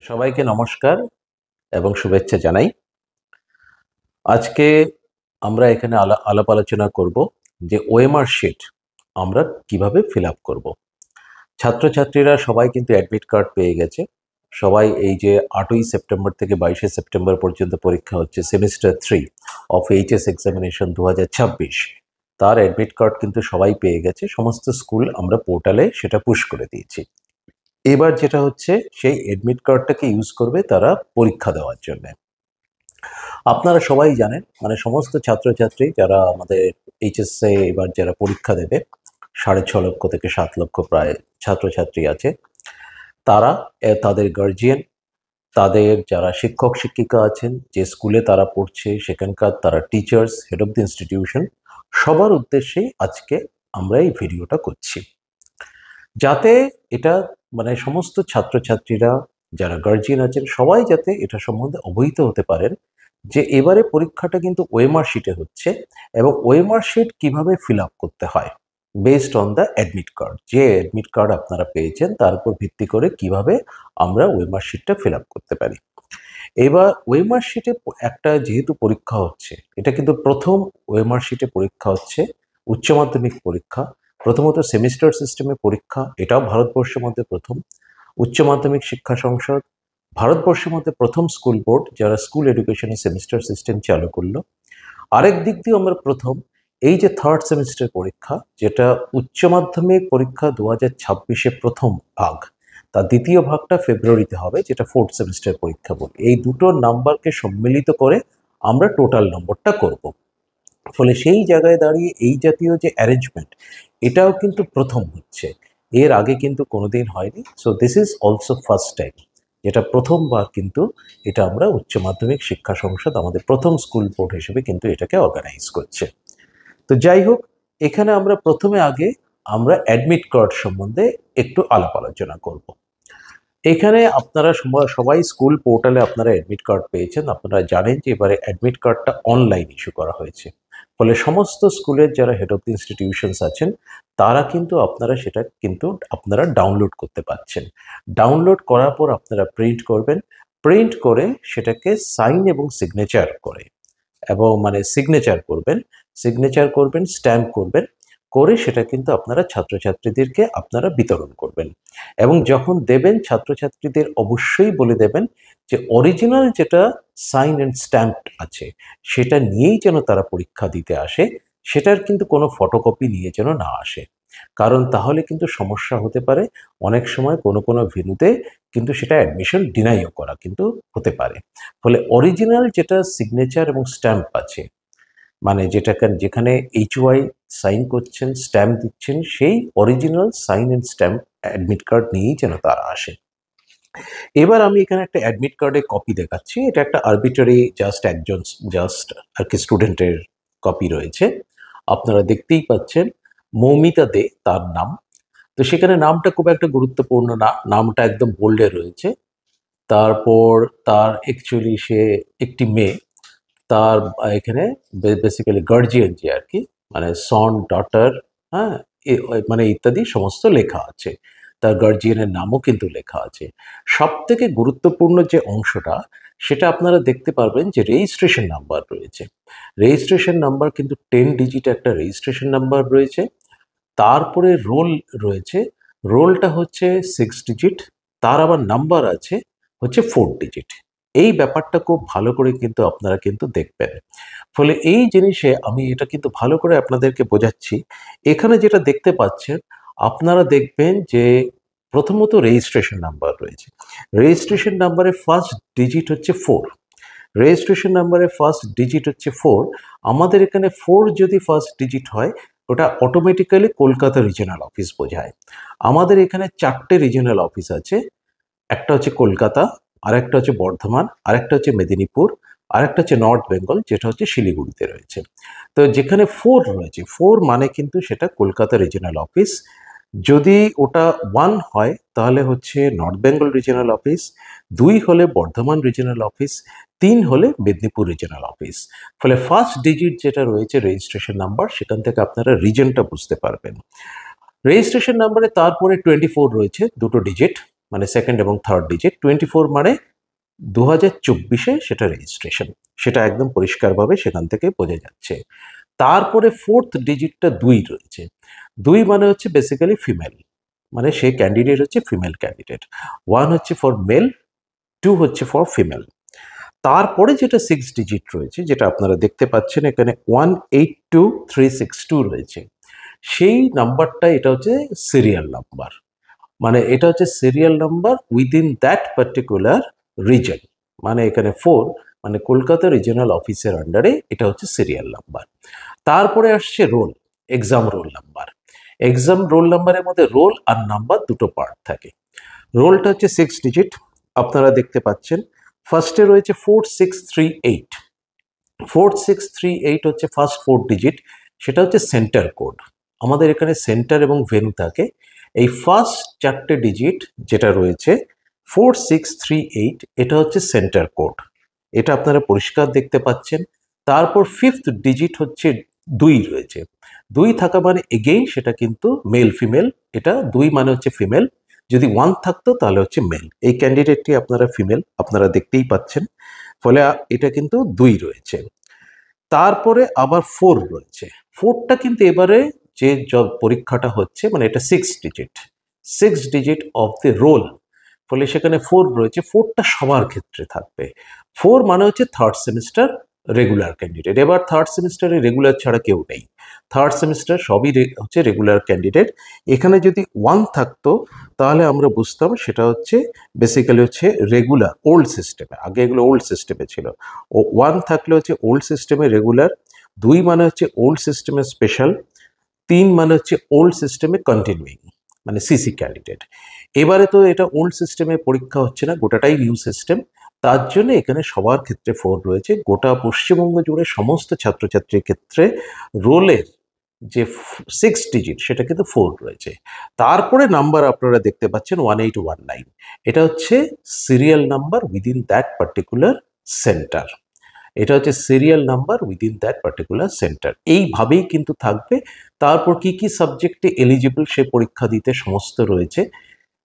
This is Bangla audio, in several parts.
সবাইকে নমস্কার এবং শুভেচ্ছা জানাই। আজকে আমরা এখানে আলাপ আলোচনা করব যে ওএমআর শিট আমরা কিভাবে ফিল আপ করবো। ছাত্রছাত্রীরা সবাই কিন্তু অ্যাডমিট কার্ড পেয়ে গেছে। সবাই এই যে 8ই সেপ্টেম্বর থেকে 22শে সেপ্টেম্বর পর্যন্ত পরীক্ষা হচ্ছে সেমিস্টার 3 অফ এইচএস এক্সামিনেশন 2026, তার অ্যাডমিট কার্ড কিন্তু সবাই পেয়ে গেছে। সমস্ত স্কুল আমরা পোর্টালে সেটা পুশ করে দিয়েছি। এবার যেটা হচ্ছে সেই অ্যাডমিট কার্ডটাকে ইউজ করবে তারা পরীক্ষা দেওয়ার জন্য। আপনারা সবাই জানেন, মানে সমস্ত ছাত্রছাত্রী যারা আমাদের এইচএসএ এবার যারা পরীক্ষা দেবে, 6.5 লক্ষ থেকে 7 লক্ষ প্রায় ছাত্রছাত্রী আছে, তারা তাদের গার্জিয়ান, তাদের যারা শিক্ষক শিক্ষিকা আছেন, যে স্কুলে তারা পড়ছে সেখানকার তারা teachers, head of the institution, সবার উদ্দেশ্যেই আজকে আমরা এই ভিডিওটা করছি, যাতে এটা মানে সমস্ত ছাত্রছাত্রীরা যারা গার্জিয়ান আছেন সবাই যাতে এটা সম্বন্ধে অবহিত হতে পারেন যে এবারে পরীক্ষাটা কিন্তু ওএমআর শিটে হচ্ছে এবং ওএমআর শিট কিভাবে ফিল আপ করতে হয় based on the admit card. যে অ্যাডমিট কার্ড আপনারা পেয়েছেন তার উপর ভিত্তি করে কিভাবে আমরা ওএমআর শিটটা ফিল আপ করতে পারি। এবার ওএমআর শিটে একটা যেহেতু পরীক্ষা হচ্ছে, এটা কিন্তু প্রথম ওএমআর শিটে পরীক্ষা হচ্ছে, উচ্চ মাধ্যমিক পরীক্ষা, প্রথমত সেমিস্টার সিস্টেমে পরীক্ষা, এটাও ভারতবর্ষের মধ্যে প্রথম। উচ্চ মাধ্যমিক শিক্ষা সংসদ, ভারতবর্ষের মধ্যে প্রথম স্কুল বোর্ড যারা স্কুল এডুকেশনে সেমিস্টার সিস্টেম চালু করলো। আরেক দিক দিয়ে আমরা প্রথম এই যে থার্ড সেমিস্টার পরীক্ষা, যেটা উচ্চ মাধ্যমিক পরীক্ষা 2026-এ প্রথম ভাগ, তার দ্বিতীয় ভাগটা ফেব্রুয়ারিতে হবে, যেটা ফোর্থ সেমিস্টার পরীক্ষা বলি। এই দুটো নাম্বারকে সম্মিলিত করে আমরা টোটাল নম্বরটা করব। ফলে সেই জায়গায় দাঁড়িয়ে এই জাতীয় যে অ্যারেঞ্জমেন্ট, এটাও কিন্তু প্রথম হচ্ছে, এর আগে কিন্তু কোনোদিন হয়নি। So this is also first time, যেটা প্রথমবার কিন্তু এটা আমরা উচ্চ মাধ্যমিক শিক্ষা সংসদ আমাদের প্রথম স্কুল বোর্ড হিসেবে কিন্তু এটাকে অর্গানাইজ করছে। তো যাই হোক, এখানে আমরা প্রথমে আমরা অ্যাডমিট কার্ড সম্বন্ধে একটু আলাপ আলোচনা করব। এখানে আপনারা সবাই স্কুল পোর্টালে আপনারা অ্যাডমিট কার্ড পেয়েছেন। আপনারা জানেন যে এবারে অ্যাডমিট কার্ডটা অনলাইন ইস্যু করা হয়েছে, ফলে সমস্ত স্কুলের যারা হেড অফ দ্য ইনস্টিটিউশনস আছেন তারা কিন্তু আপনারা ডাউনলোড করতে পারছেন। ডাউনলোড করার পর আপনারা প্রিন্ট করবেন, প্রিন্ট করে সেটাকে সাইন এবং সিগনেচার করে এবং মানে সিগনেচার করবেন, স্ট্যাম্প করবেন, করে সেটা কিন্তু আপনারা ছাত্রছাত্রীদেরকে আপনারা বিতরণ করবেন। এবং যখন দেবেন ছাত্রছাত্রীদের অবশ্যই বলে দেবেন যে অরিজিনাল যেটা সাইন অ্যান্ড স্ট্যাম্প আছে সেটা নিয়েই যেন তারা পরীক্ষা দিতে আসে, সেটার কিন্তু কোনো ফটোকপি নিয়ে যেন না আসে, কারণ তাহলে কিন্তু সমস্যা হতে পারে। অনেক সময় কোনো ভেন্যুতে কিন্তু সেটা অ্যাডমিশন ডিনাইও করা কিন্তু হতে পারে। ফলে অরিজিনাল যেটা সিগনেচার এবং স্ট্যাম্প আছে, মানে যেখানে এইচওয়াই সাইন করছেন, স্ট্যাম্প দিচ্ছেন, সেই original sign and stamp admit card নিয়েই যেন তারা আসে। এবার আমি এখানে একটা অ্যাডমিট কার্ডের কপি দেখাচ্ছি। এটা একটা আরবিটারি জাস্ট আর কি স্টুডেন্টের কপি রয়েছে। আপনারা দেখতেই পাচ্ছেন মৌমিতা দে তার নাম। তো সেখানে নামটা খুব একটা গুরুত্বপূর্ণ না, নামটা একদম বোল্ডে রয়েছে। তারপর তার অ্যাকচুয়ালি সে একটি মেয়ে, তার এখানে বেসিক্যালি গার্জিয়ান যে আর কি, মানে সন, ডটার, হ্যাঁ, মানে ইত্যাদি সমস্ত লেখা আছে। তার গার্জিয়ানের নামও কিন্তু লেখা আছে। সব থেকে গুরুত্বপূর্ণ যে অংশটা, সেটা আপনারা দেখতে পারবেন যে রেজিস্ট্রেশন নাম্বার রয়েছে। রেজিস্ট্রেশন নাম্বার কিন্তু 10 ডিজিট একটা রেজিস্ট্রেশন নাম্বার রয়েছে। তারপরে রোল রয়েছে, রোলটা হচ্ছে 6 ডিজিট, তার আবার নাম্বার আছে হচ্ছে 4 ডিজিট। এই ব্যাপারটা খুব ভালো করে কিন্তু আপনারা কিন্তু দেখবেন। ফলে এই জিনিসে আমি এটা কিন্তু ভালো করে আপনাদেরকে বোঝাচ্ছি। এখানে যেটা দেখতে পাচ্ছেন, আপনারা দেখবেন যে প্রথমত রেজিস্ট্রেশন নাম্বার রয়েছে। রেজিস্ট্রেশন নাম্বারের ফার্স্ট ডিজিট হচ্ছে 4। রেজিস্ট্রেশন নাম্বারের ফার্স্ট ডিজিট হচ্ছে 4। আমাদের এখানে 4 যদি ফার্স্ট ডিজিট হয়, ওটা অটোমেটিক্যালি কলকাতা রিজিওনাল অফিস বোঝায়। আমাদের এখানে 4টে রিজিওনাল অফিস আছে। একটা হচ্ছে কলকাতা, আরেকটা হচ্ছে বর্ধমান, আরেকটা হচ্ছে মেদিনীপুর, আরেকটা হচ্ছে নর্থ বেঙ্গল, যেটা হচ্ছে শিলিগুড়িতে রয়েছে। তো যেখানে 4 রয়েছে, 4 মানে কিন্তু সেটা কলকাতা রিজিওনাল অফিস। যদি ওটা 1 হয় তাহলে হচ্ছে নর্থ বেঙ্গল রিজিওনাল অফিস, 2 হলে বর্ধমান রিজিওনাল অফিস, 3 হলে মেদিনীপুর রিজিওনাল অফিস। ফলে ফার্স্ট ডিজিট যেটা রয়েছে রেজিস্ট্রেশন নাম্বার, সেখান থেকে আপনারা রিজনটা বুঝতে পারবেন। রেজিস্ট্রেশন নাম্বারে তারপরে 24 রয়েছে, 2টো ডিজিট, মানে সেকেন্ড এবং থার্ড ডিজিট, 24 মানে 2024-এ সেটা রেজিস্ট্রেশন, সেটা একদম পরিষ্কারভাবে সেখান থেকে বোঝা যাচ্ছে। তারপরে ফোর্থ ডিজিটটা 2 রয়েছে। 2 মানে হচ্ছে বেসিক্যালি ফিমেল, মানে সেই ক্যান্ডিডেট হচ্ছে ফিমেল ক্যান্ডিডেট। 1 হচ্ছে ফর মেল, 2 হচ্ছে ফর ফিমেল। তারপরে যেটা 6 ডিজিট রয়েছে, যেটা আপনারা দেখতে পাচ্ছেন এখানে 182362 রয়েছে, সেই নাম্বারটা এটা হচ্ছে সিরিয়াল নাম্বার, মানে এটা হচ্ছে serial number within that particular reason, মানে এখানে 4 মানে কলকাতা রিজিওনাল অফিসের আন্ডারে এটা হচ্ছে সিরিয়াল নাম্বার। তারপরে আসছে roll, exam roll number. Exam roll নাম্বারের মধ্যে রোল আর নাম্বার দুটো পার্ট থাকে। রোলটা হচ্ছে 6 ডিজিট, আপনারা দেখতে পাচ্ছেন। ফার্স্টে রয়েছে 4638, 4638 হচ্ছে ফার্স্ট 4 ডিজিট, সেটা হচ্ছে সেন্টার কোড। আমাদের এখানে সেন্টার এবং ভেন্যু থাকে। এই ফার্স্ট 4টে ডিজিট যেটা রয়েছে 4638, এটা হচ্ছে সেন্টার কোড, এটা আপনারা পরিষ্কার দেখতে পাচ্ছেন। তারপর ফিফথ ডিজিট হচ্ছে 2 রয়েছে, 2 থাকা মানে এগেইন সেটা কিন্তু মেল ফিমেল, এটা 2 মানে হচ্ছে ফিমেল, যদি 1 থাকতো তাহলে হচ্ছে মেল। এই ক্যান্ডিডেটটি আপনারা ফিমেল, আপনারা দেখতেই পাচ্ছেন, ফলে এটা কিন্তু 2 রয়েছে। তারপরে আবার 4 রয়েছে, 4টা কিন্তু এবারে যে পরীক্ষাটা হচ্ছে মানে এটা 6 digit, 6 digit of the roll, ফলে সেখানে 4 রয়েছে। 4টা সবার ক্ষেত্রে থাকবে। 4 মানে হচ্ছে থার্ড সেমিস্টার রেগুলার ক্যান্ডিডেট। এবার থার্ড সেমিস্টারে রেগুলার ছাড়া কেউ নেই, থার্ড সেমিস্টার সবই হচ্ছে রেগুলার ক্যান্ডিডেট। এখানে যদি 1 থাকতো তাহলে আমরা বুঝতাম সেটা হচ্ছে বেসিক্যালি হচ্ছে রেগুলার ওল্ড সিস্টেমে, আগে এগুলো ওল্ড সিস্টেমে ছিল। ও 1 থাকলে হচ্ছে ওল্ড সিস্টেমে রেগুলার, 2 মানে হচ্ছে ওল্ড সিস্টেমে স্পেশাল, 3 মানে হচ্ছে ওল্ড সিস্টেমে কন্টিনিউইং, মানে সিসি ক্যান্ডিডেট। এবারে তো এটা ওল্ড সিস্টেমে পরীক্ষা হচ্ছে না, গোটাটাই নিউ সিস্টেম, তার জন্য এখানে সবার ক্ষেত্রে 4 রয়েছে। গোটা পশ্চিমবঙ্গ জুড়ে সমস্ত ছাত্রছাত্রীর ক্ষেত্রে রোলের যে 6 ডিজিট সেটা কিন্তু 4 রয়েছে। তারপরে নাম্বার আপনারা দেখতে পাচ্ছেন 1819, এটা হচ্ছে serial number within that particular centre, এটা হচ্ছে serial number within that particular centre. এইভাবেই কিন্তু থাকবে। তারপর কি কি সাবজেক্টে এলিজিবল সে পরীক্ষা দিতে সমস্ত রয়েছে।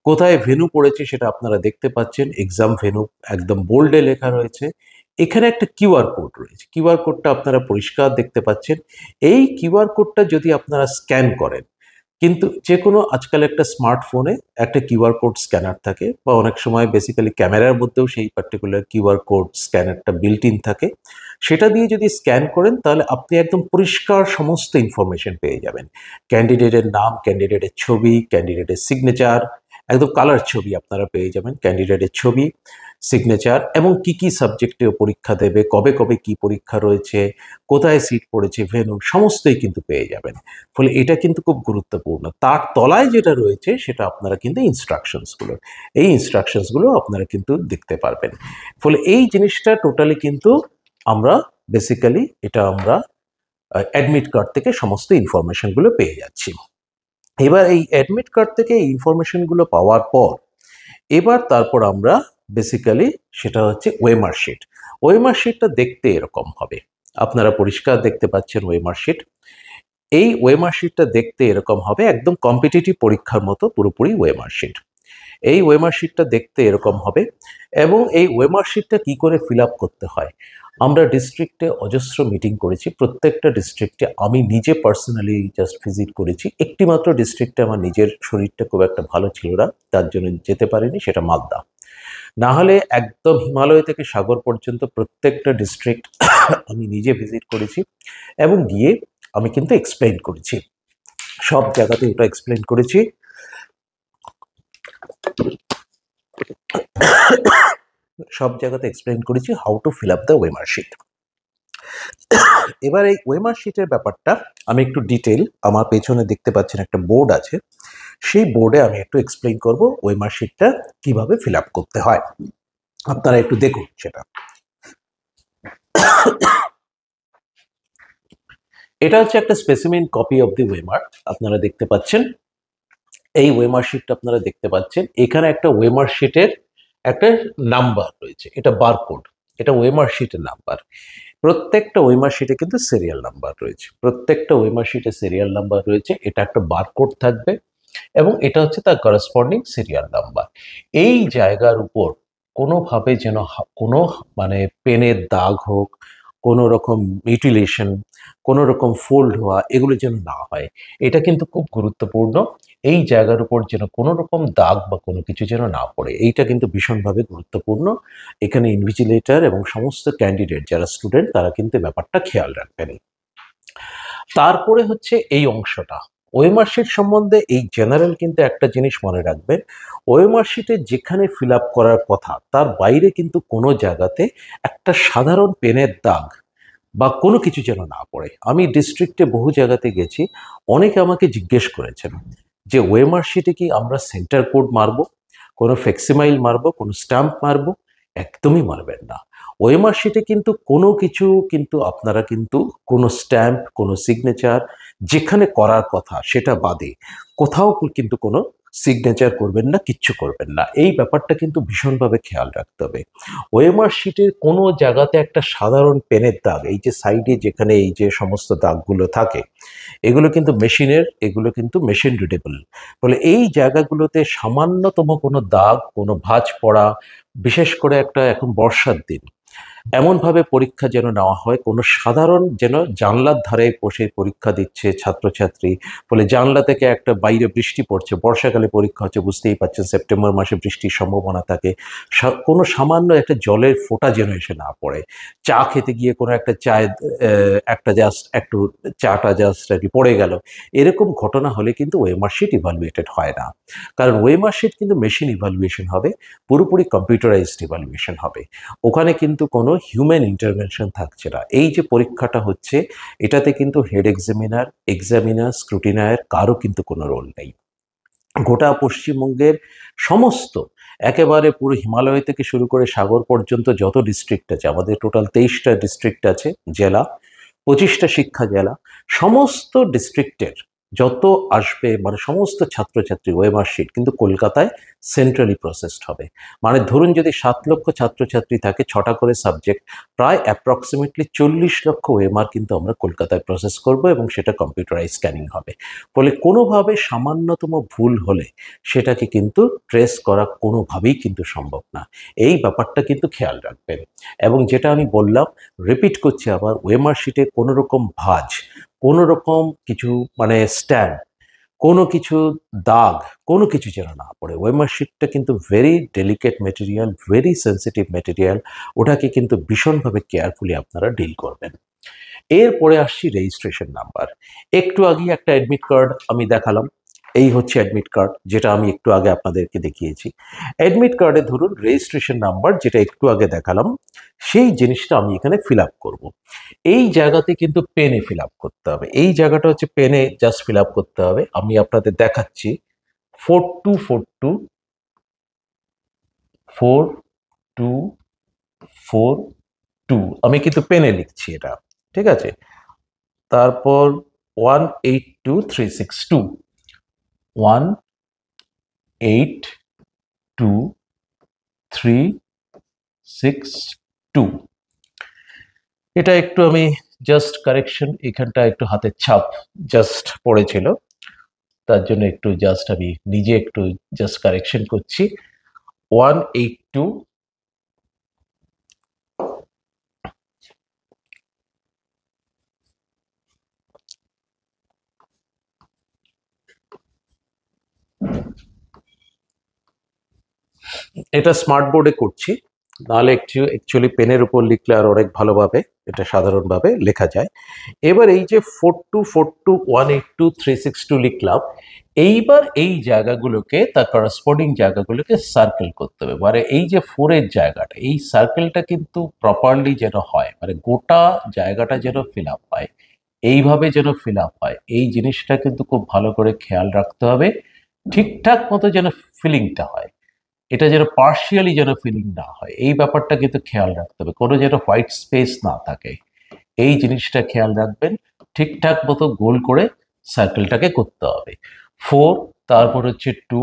কোথায় ভেন্যু পড়েছে সেটা আপনারা দেখতে পাচ্ছেন, এক্সাম ভেন্যু একদম বোল্ডে লেখা রয়েছে। এখানে একটা কিউআর কোড রয়েছে, কিউআর কোডটা আপনারা পরিষ্কার দেখতে পাচ্ছেন। এই কিউআর কোডটা যদি আপনারা স্ক্যান করেন, কিন্তু যে কোনো আজকাল একটা স্মার্টফোনে একটা কিউআর কোড স্ক্যানার থাকে, বা অনেক সময় বেসিক্যালি ক্যামেরার মধ্যেও সেই পার্টিকুলার কিউআর কোড স্ক্যানারটা বিল্ট ইন থাকে, সেটা দিয়ে যদি স্ক্যান করেন তাহলে আপনি একদম পরিষ্কার সমস্ত ইনফরমেশন পেয়ে যাবেন। ক্যান্ডিডেটের নাম, ক্যান্ডিডেটের ছবি, ক্যান্ডিডেটের সিগনেচার, একদম কালার ছবি আপনারা পেয়ে যাবেন, ক্যান্ডিডেটের ছবি, সিগনেচার, এবং কি কি সাবজেক্টে পরীক্ষা দেবে, কবে কবে কি পরীক্ষা রয়েছে, কোথায় সিট পড়েছে, ভেন্যু, সমস্তই কিন্তু পেয়ে যাবেন। ফলে এটা কিন্তু খুব গুরুত্বপূর্ণ। তার তলায় যেটা রয়েছে সেটা আপনারা কিন্তু ইনস্ট্রাকশনসগুলো, এই ইনস্ট্রাকশনসগুলো আপনারা কিন্তু দেখতে পারবেন। ফলে এই জিনিসটা টোটালি কিন্তু আমরা বেসিক্যালি এটা আমরা অ্যাডমিট কার্ড থেকে সমস্ত ইনফরমেশনগুলো পেয়ে যাচ্ছি। এবার এই অ্যাডমিট কার্ড থেকে এই ইনফরমেশনগুলো পাওয়ার পর এবার তারপর আমরা বেসিক্যালি সেটা হচ্ছে ওএমআর শিট। ওএমআর শিটটা দেখতে এরকম হবে, আপনারা পরিষ্কার দেখতে পাচ্ছেন ওএমআর শিট। এই ওএমআর শিটটা দেখতে এরকম হবে, একদম কম্পিটিটিভ পরীক্ষার মতো পুরোপুরি ওএমআর শিট। এই ওএমআর শিটটা দেখতে এরকম হবে। এবং এই ওএমআর শিটটা কি করে ফিল আপ করতে হয়, আমরা ডিস্ট্রিক্টে অজস্র মিটিং করেছি, প্রত্যেকটা ডিস্ট্রিক্টে আমি নিজে পার্সোনালি জাস্ট ভিজিট করেছি। একটি মাত্র ডিস্ট্রিক্টে আমার নিজের শরীরটা খুব একটা ভালো ছিল না, তার জন্য যেতে পারিনি, সেটা মালদা। না হলে একদম হিমালয় থেকে সাগর পর্যন্ত প্রত্যেকটা ডিস্ট্রিক্ট আমি নিজে ভিজিট করেছি, এবং গিয়ে আমি কিন্তু এক্সপ্লেইন করেছি, সব জায়গাতে এটা এক্সপ্লেইন করেছি। সব জায়গাতে এক্সপ্লেইন করেছি how to fill up the OMR sheet. এবার এই ওএমআর শিটের ব্যাপারটা আমি একটু ডিটেল, আমার পেছনে দেখতে পাচ্ছেন একটা বোর্ড আছে, সেই বোর্ডে আমি একটু এক্সপ্লেইন করব ওএমআর শিটটা কিভাবে ফিল আপ করতে হয়, আপনারা একটু দেখুন সেটা। এটা হচ্ছে একটা specimen copy of the OMR, আপনারা দেখতে পাচ্ছেন। এই ওএমআর শিটটা আপনারা দেখতে পাচ্ছেন, এখানে একটা ওএমআর শিটের একটা নাম্বার রয়েছে, এটা বারকোড, এটা ওএমআর শিটের নাম্বার। প্রত্যেকটা ওএমআর শিটে কিন্তু সিরিয়াল নাম্বার রয়েছে, প্রত্যেকটা ওএমআর শিটে সিরিয়াল নাম্বার রয়েছে, এটা একটা বারকোড থাকবে। এবং এটা হচ্ছে তার করেসপন্ডিং সিরিয়াল নাম্বার। এই জায়গার উপর কোনোভাবে যেন কোনো মানে পেনের দাগ হোক, কোনো রকম মিউটিলেশন, কোনো রকম ফোল্ড হওয়া এগুলো যেন না হয়। এটা কিন্তু খুব গুরুত্বপূর্ণ। এই জায়গার উপর যেন কোনো রকম দাগ বা কোনো কিছু যেন না পড়ে, এইটা কিন্তু ভীষণভাবে গুরুত্বপূর্ণ। এখানে ইনভিজিলেটর এবং সমস্ত ক্যান্ডিডেট যারা স্টুডেন্ট তারা কিন্তু ব্যাপারটা খেয়াল রাখবেন। তারপরে হচ্ছে এই অংশটা ওএমআর শিট সম্বন্ধে এই জেনারেল কিন্তু একটা জিনিস মনে রাখবেন, ওএমআর শিটে যেখানে ফিল আপ করার কথা তার বাইরে কিন্তু কোনো জায়গাতে একটা সাধারণ পেনের দাগ বা কোনো কিছু যেন না পড়ে। আমি ডিস্ট্রিক্টে বহু জায়গাতে গেছি, অনেকে আমাকে জিজ্ঞেস করেছেন যে ওএমআর শিটে কি আমরা সেন্টার কোড মারবো, কোনো ফ্লেক্সিমাইল মারবো, কোনো স্ট্যাম্প মারবো? একদমই মারবেন না। ওএমআর শিটে কিন্তু কোনো কিছু কিন্তু আপনারা কিন্তু কোনো স্ট্যাম্প, কোনো সিগনেচার যেখানে করার কথা সেটা বাদে কোথাও কিন্তু কোনো সিগনেচার করবেন না, কিচ্ছু করবেন না। এই ব্যাপারটা কিন্তু ভীষণভাবে খেয়াল রাখতে হবে। ওএমআর শিটের কোনো জায়গাতে একটা সাধারণ পেনের দাগ, এই যে সাইডে যেখানে এই যে সমস্ত দাগগুলো থাকে, এগুলো কিন্তু মেশিনের, এগুলো কিন্তু মেশিন রিডেবল। ফলে এই জায়গাগুলোতে সামান্যতম কোনো দাগ, কোনো ভাঁজ পড়া, বিশেষ করে একটা এখন বর্ষার দিন, এমনভাবে পরীক্ষা যেন নেওয়া হয় কোনো সাধারণ যেন জানলার ধারে বসে পরীক্ষা দিচ্ছে ছাত্রছাত্রী, ফলে জানলা থেকে একটা বাইরে বৃষ্টি পড়ছে, বর্ষাকালে পরীক্ষা হচ্ছে, বুঝতেই পারছেন সেপ্টেম্বর মাসে বৃষ্টির সম্ভাবনা থাকে, কোনো সামান্য একটা জলের ফোঁটা যেন এসে না পড়ে, চা খেতে গিয়ে কোনো একটা চায়ের একটা জাস্ট একটু চাটা জাস্ট আর কি পড়ে গেল, এরকম ঘটনা হলে কিন্তু ওএমআর শিট ইভালুয়েটেড হয় না। কারণ ওএমআর শিট কিন্তু মেশিন ইভালুয়েশন হবে, পুরোপুরি কম্পিউটারাইজড ইভালুয়েশন হবে, ওখানে কিন্তু কোনো হিউম্যান ইন্টারভেনশন থাকছে না। এই যে পরীক্ষাটা হচ্ছে এটাতে কিন্তু হেড এক্সামিনার, স্ক্রুটিনায়ার কারও কিন্তু কোনো রোল নেই। গোটা পশ্চিমবঙ্গের সমস্ত একেবারে পুরো হিমালয় থেকে শুরু করে সাগর পর্যন্ত যত ডিস্ট্রিক্ট আছে, আমাদের টোটাল 23টা ডিস্ট্রিক্ট আছে, জেলা, 25টা শিক্ষা জেলা, সমস্ত ডিস্ট্রিক্টের যত আসবে মানে সমস্ত ছাত্রছাত্রী ওএমআর শিট কিন্তু কলকাতায় সেন্ট্রালি প্রসেসড হবে। মানে ধরুন যদি 7 লক্ষ ছাত্রছাত্রী থাকে, 6টা করে সাবজেক্ট, প্রায় অ্যাপ্রক্সিমেটলি 40 লক্ষ ওএমআর কিন্তু আমরা কলকাতায় প্রসেস করব এবং সেটা কম্পিউটারাইজ স্ক্যানিং হবে। ফলে কোনোভাবে সামান্যতম ভুল হলে সেটাকে কিন্তু ট্রেস করা কোনোভাবেই কিন্তু সম্ভব না। এই ব্যাপারটা কিন্তু খেয়াল রাখবেন। এবং যেটা আমি বললাম, রিপিট করছি আবার, ওএমআর শিটে কোনো রকম ভাঁজ, কোনো রকম কিছু মানে স্ট্যাম্প, কোনো কিছু দাগ, কোনো কিছু যেন না পড়ে। ওএমআর শিটটা কিন্তু very delicate material, very sensitive material, ওটাকে কিন্তু ভীষণভাবে কেয়ারফুলি আপনারা ডিল করবেন। এরপরে আসছি রেজিস্ট্রেশন নাম্বার। একটু আগেই একটা অ্যাডমিট কার্ড আমি দেখালাম, এই হচ্ছে অ্যাডমিট কার্ড যেটা আমি একটু আগে আপনাদেরকে দেখিয়েছি। অ্যাডমিট কার্ডে ধরুন রেজিস্ট্রেশন নাম্বার যেটা একটু আগে দেখালাম, সেই জিনিসটা আমি এখানে ফিল আপ করবো। এই জায়গাতে কিন্তু পেনে ফিল আপ করতে হবে, এই জায়গাটা হচ্ছে পেনে জাস্ট ফিল আপ করতে হবে। আমি আপনাদের দেখাচ্ছি, 4242 আমি কিন্তু পেনে লিখছি এটা, ঠিক আছে। তারপর 182362, 182362, এটা একটু আমি জাস্ট কারেকশন, এখানটা একটু হাতের ছাপ জাস্ট পড়েছিল, তার জন্য একটু জাস্ট আমি নিজে একটু জাস্ট কারেকশন করছি। 182, এটা স্মার্ট বোর্ডে করছি, নাহলে একটু অ্যাকচুয়ালি পেনের উপর লিখলে আর অনেক ভালোভাবে এটা সাধারণভাবে লেখা যায়। এবার এই যে 4242182362 লিখলাম, এইবার এই জায়গাগুলোকে তার করসপন্ডিং জায়গাগুলোকে সার্কেল করতে হবে। মানে এই যে 4-এর জায়গাটা, এই সার্কেলটা কিন্তু প্রপারলি যেন হয়, মানে গোটা জায়গাটা যেন ফিল আপ হয়, এইভাবে যেন ফিল আপ হয়, এই জিনিসটা কিন্তু খুব ভালো করে খেয়াল রাখতে হবে। ঠিকঠাক মতো যেন ফিলিংটা হয়, এটা যেন পার্শিয়ালি যেন ফিলিং না হয়, এই ব্যাপারটা কিন্তু খেয়াল রাখতে হবে, কোনো যেন হোয়াইট স্পেস না থাকে, এই জিনিসটা খেয়াল রাখবেন। ঠিকঠাক মতো গোল করে সার্কেলটাকে করতে হবে। 4, তারপর হচ্ছে 2,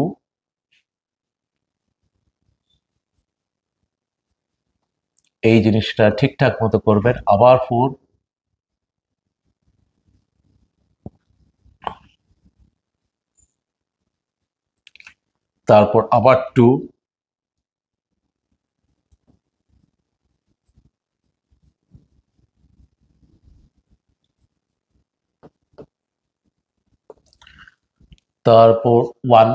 এই জিনিসটা ঠিকঠাক মতো করবেন। আবার 4, তারপর আবার 2, তারপর 1,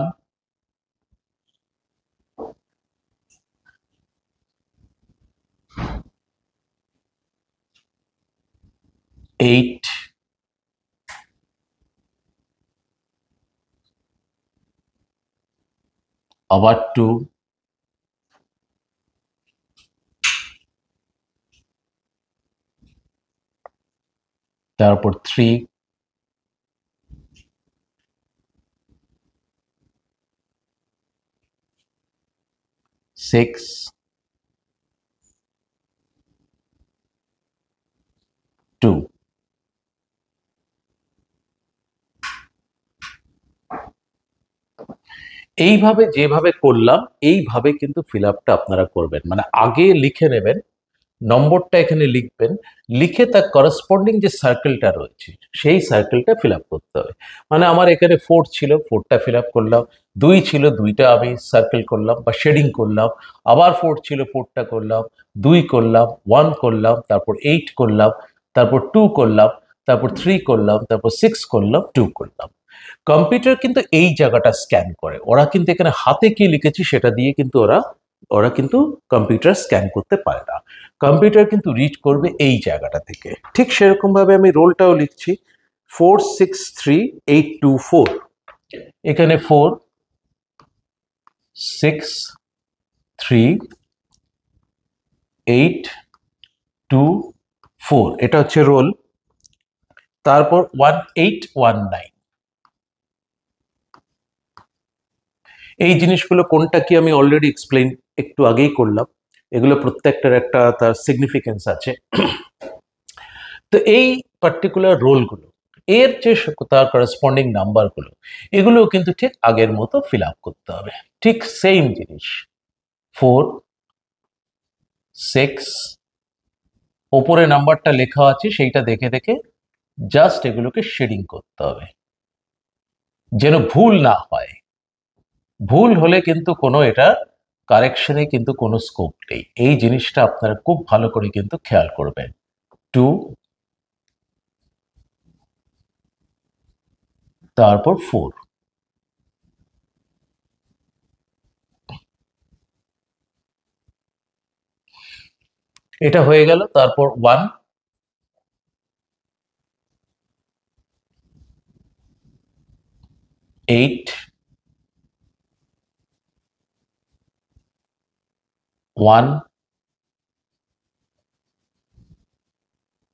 এইট, আবার 2, তারপর 3, 6, 2। এইভাবে যেভাবে করলাম এইভাবে কিন্তু ফিল আপটা আপনারা করবেন, মানে আগে লিখে নেবেন, নম্বরটা এখানে লিখবেন, লিখে তার করসপন্ডিং যে সার্কেলটা রয়েছে সেই সার্কেলটা ফিল আপ করতে হবে। মানে আমার এখানে 4 ছিল, 4টা ফিল আপ করলাম, 2 ছিল, 2টা আমি সার্কেল করলাম বা শেডিং করলাম, আবার 4 ছিল, 4টা করলাম, 2 করলাম, 1 করলাম, তারপর 8 করলাম, তারপর 2 করলাম, তারপর 3 করলাম, তারপর 6 করলাম, 2 করলাম। কম্পিউটার কিন্তু এই জায়গাটা স্ক্যান করে, ওরা কিন্তু এখানে হাতে কি লিখেছি সেটা দিয়ে কিন্তু ওরা ওরা কিন্তু কম্পিউটার স্ক্যান করতে পারে না, কম্পিউটার কিন্তু রিড করবে এই জায়গাটা থেকে। ঠিক সেরকম ভাবে আমি রোলটাও লিখছি 463,824। এখানে 463,824 এটা হচ্ছে রোল। তারপর 1819। এই জিনিসগুলো কোনটা কি আমি অলরেডি এক্সপ্লেইন একটু আগেই করলাম, এগুলো প্রত্যেকটার একটা তার সিগনিফিকেন্স আছে। তো এই পার্টিকুলার রোলগুলো এর যে তার করসপন্ডিং নাম্বারগুলো এগুলো কিন্তু ঠিক আগের মতো ফিল আপ করতে হবে, ঠিক সেম জিনিস 4, 6, ওপরে নাম্বারটা লেখা আছে সেইটা দেখে দেখে জাস্ট এগুলোকে শেডিং করতে হবে যেন ভুল না হয়। ভুল হলে কিন্তু কোনো এটা কারেকশনে কিন্তু কোনো স্কোপ নেই, এই জিনিসটা আপনারা খুব ভালো করে কিন্তু খেয়াল করবেন। 2, তারপর 4, এটা হয়ে গেল। তারপর 1, 8, 1,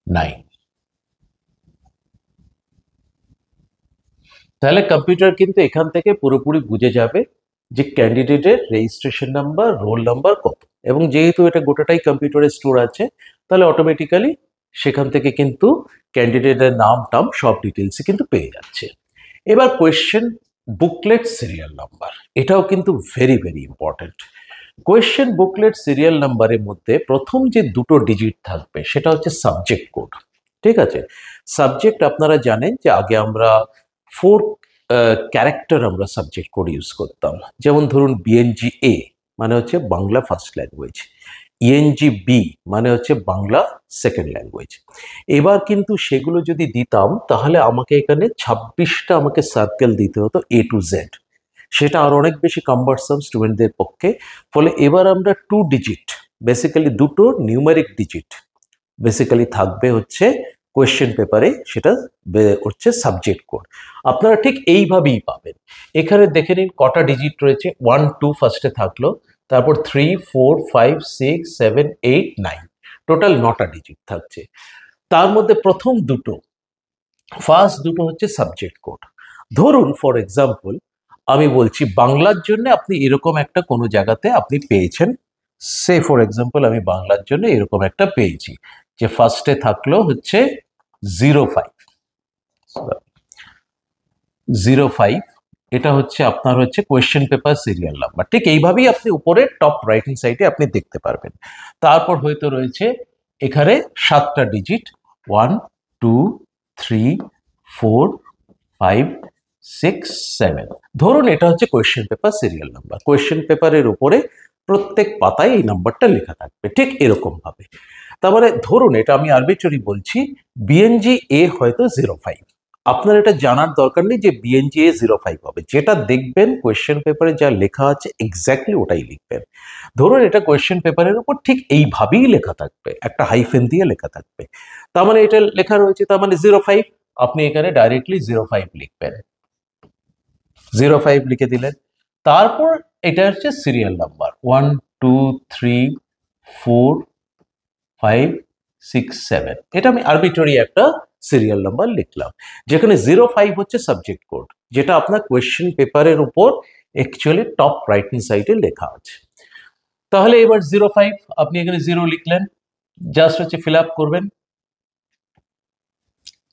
9। তাহলে কম্পিউটার কিন্তু এখান থেকে পুরোপুরি বুঝে যাবে যে ক্যান্ডিডেটের রেজিস্ট্রেশন নাম্বার, রোল নাম্বার কত, এবং যেহেতু এটা গোটাটাই কম্পিউটারে স্টোর আছে তাহলে অটোমেটিক্যালি সেখান থেকে কিন্তু ক্যান্ডিডেটের নাম টাম সব ডিটেলসই কিন্তু পেয়ে যাচ্ছে। এবার কোয়েশ্চেন বুকলেট সিরিয়াল নাম্বার, এটাও কিন্তু very very important. Question booklet serial নাম্বারের মধ্যে প্রথম যে দুটো ডিজিট থাকবে সেটা হচ্ছে সাবজেক্ট কোড। ঠিক আছে, সাবজেক্ট আপনারা জানেন যে আগে আমরা 4 ক্যারেক্টার আমরা সাবজেক্ট কোড ইউজ করতাম, যেমন ধরুন বিএনজি এ মানে হচ্ছে Bangla first language, ENG B মানে হচ্ছে বাংলা সেকেন্ড ল্যাঙ্গুয়েজ। এবার কিন্তু সেগুলো যদি দিতাম তাহলে আমাকে এখানে 26টা আমাকে সার্কেল দিতে হতো এ টু জেড, সেটা আর অনেক বেশি কাম্বারসাম স্টুডেন্টদের পক্ষে। ফলে এবার আমরা 2 ডিজিট, বেসিক্যালি দুটো নিউমেরিক ডিজিট বেসিক্যালি থাকবে হচ্ছে কোয়েশ্চেন পেপারে, সেটা হচ্ছে সাবজেক্ট কোড। আপনারা ঠিক এইভাবেই পাবেন। এখানে দেখে নিন কটা ডিজিট রয়েছে, 1, 2 ফার্স্টে থাকলো, তারপর 3, 4, 5, 6, 7, 8, 9, টোটাল 9টা ডিজিট থাকছে। তার মধ্যে প্রথম দুটো, ফার্স্ট দুটো হচ্ছে সাবজেক্ট কোড। ধরুন ফর এক্সাম্পল আমি বলছি বাংলার জন্য আপনি এরকম একটা কোনো জায়গাতে আপনি পেয়েছেন, সে ফর এক্সাম্পল আমি বাংলার জন্য এরকম একটা পেয়েছি যে ফার্স্টে থাকলো হচ্ছে 05, 05, এটা হচ্ছে আপনার হচ্ছে কোয়েশ্চেন পেপার সিরিয়াল নাম্বার। ঠিক এইভাবেই আপনি উপরে টপ রাইট হ্যান্ড সাইডে আপনি দেখতে পারবেন। তারপর হয়তো রয়েছে এখানে 7টা ডিজিট, 1, 2, 3, 4, 5, 6, 7। ধরুন এটা হচ্ছে question paper serial number. Question পেপারের উপরে প্রত্যেক পাতায় এই নাম্বারটা লেখা থাকবে ঠিক এরকম ভাবে। তার মানে ধরুন এটা আমি আরবিট্রারি বলছি, বিএনজি এ হয়তো 05। আপনার এটা জানার দরকার নেই যে বিএনজি এ 05 হবে। যেটা দেখবেন কোয়েশ্চেন পেপারে যা লেখা আছে এক্স্যাক্টলি ওটাই লিখবেন। ধরুন এটা কোয়েশ্চেন পেপারের উপর ঠিক এইভাবেই লেখা থাকবে, একটা হাইফেন দিয়ে লেখা থাকবে। তার মানে এটা লেখা রয়েছে, তার মানে 05। আপনি এখানে ডাইরেক্টলি 05 লিখবেন, 05 লিখে দিলেন। তারপর এটা হচ্ছে সিরিয়াল নাম্বার 1 2 3 4 5 6 7। এটা আমি আরবিট্রারি একটা সিরিয়াল নাম্বার লিখলাম, যেখানে 05 হচ্ছে সাবজেক্ট কোড, যেটা আপনার কোয়েশ্চেন পেপারের উপর অ্যাকচুয়ালি টপ রাইট হ্যান্ড সাইডে লেখা আছে। তাহলে এবার 05 আপনি এখানে 0 লিখলেন, জাস্ট হচ্ছে ফিল আপ করবেন,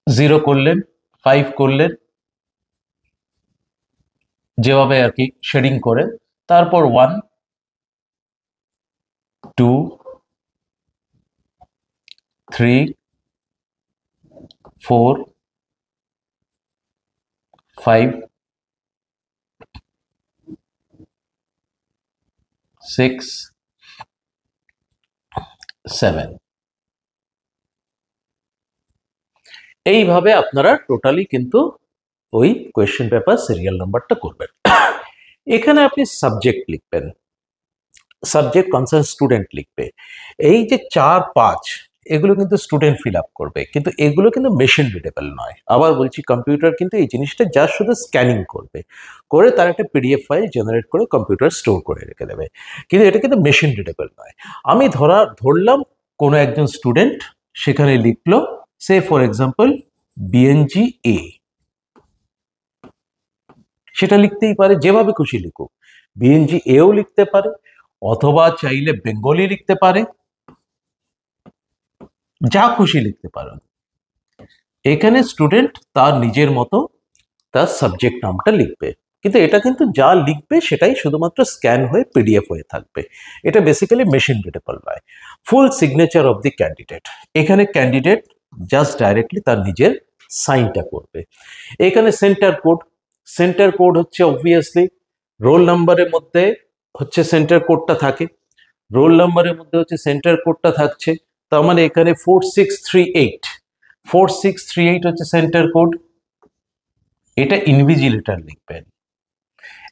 0 করলেন, 5 করলেন, যেভাবে আর কি শেডিং করে, তারপর 1 2 3 4 5 6 7। এইভাবে আপনারা টোটালি কিন্তু ওই কোয়েশ্চেন পেপার সিরিয়াল নাম্বারটা করবেন। এখানে আপনি সাবজেক্ট লিখবেন, সাবজেক্ট কনসার্ন স্টুডেন্ট লিখবে। এই যে 4 5 এগুলো কিন্তু স্টুডেন্ট ফিল আপ করবে, কিন্তু এগুলো কিন্তু মেশিন রিডেবল নয়। আবার বলছি, কম্পিউটার কিন্তু এই জিনিসটা যা শুধু স্ক্যানিং করবে, করে তার একটা পিডিএফ ফাইল জেনারেট করে কম্পিউটার স্টোর করে রেখে দেবে, কিন্তু এটা কিন্তু মেশিন রিডেবল নয়। আমি ধরলাম কোনো একজন স্টুডেন্ট সেখানে লিখলো, সে ফর এক্সাম্পল বিএনজি এ, সেটা লিখতেই পারে, যেভাবে খুশি লিখুক। বিএনজি এও লিখতে পারে, অথবা চাইলে বেঙ্গলি লিখতে পারে, যা খুশি লিখতে পারেন। এখানে স্টুডেন্ট তার নিজের মতো তার সাবজেক্ট নামটা লিখবে, কিন্তু এটা কিন্তু যা লিখবে সেটাই শুধুমাত্র স্ক্যান হয়ে পিডিএফ হয়ে থাকবে। এটা বেসিক্যালি মেশিন রিডেবল নয়। ফুল সিগনেচার অফ দি ক্যান্ডিডেট, এখানে ক্যান্ডিডেট জাস্ট ডাইরেক্টলি তার নিজের সাইনটা করবে। এখানে সেন্টার কোড, সেন্টার কোড হচ্ছে অবভিয়াসলি রোল নাম্বারের মধ্যে হচ্ছে সেন্টার কোডটা থাকে, রোল নাম্বারের মধ্যে হচ্ছে সেন্টার কোডটা থাকছে। তার মানে এখানে 4638, 4638 হচ্ছে সেন্টার কোড। এটা ইনভিজিলেটর লিখবেন।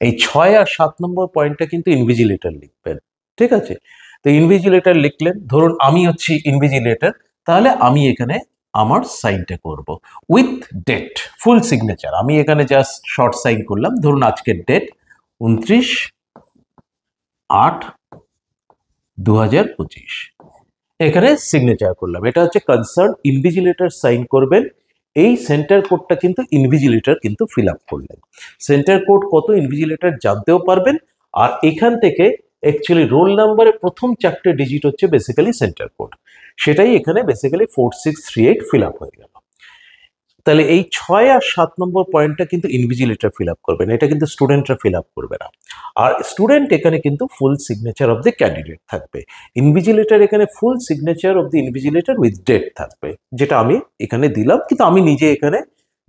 এই 6 আর 7 নম্বর পয়েন্টটা কিন্তু ইনভিজিলেটর লিখবেন, ঠিক আছে? তো ইনভিজিলেটর লিখলেন, ধরুন আমি হচ্ছি ইনভিজিলেটর, তাহলে আমি এখানে আমার সাইনটা করব উইথ ডেট, ফুল সিগনেচার। আমি এখানে জাস্ট শর্ট সাইন করলাম, ধরুন আজকের ডেট 29/8/2025, এখানে সিগনেচার করলাম। এটা হচ্ছে কনসার্ন ইনভিজিলেটর সাইন করবেন। এই সেন্টার কোডটা কিন্তু ইনভিজিলেটর কিন্তু ফিল আপ করলেন। সেন্টার কোড কত ইনভিজিলেটর জানতেও পারবেন, আর এখান থেকে অ্যাকচুয়ালি রোল নাম্বারের প্রথম 4টে ডিজিট হচ্ছে বেসিক্যালি সেন্টার কোড, সেটাই এখানে বেসিক্যালি 4638 ফিল আপ হয়ে গেল। তাহলে এই 6 আর 7 নম্বর পয়েন্টটা কিন্তু ইনভিজিলেটর ফিল আপ করবেন, এটা কিন্তু স্টুডেন্টরা ফিল আপ করবে না। আর স্টুডেন্ট এখানে কিন্তু full signature of the candidate থাকবে, ইনভিজিলেটর এখানে full signature of the invigilator with date থাকবে, যেটা আমি এখানে দিলাম। কিন্তু আমি নিজে এখানে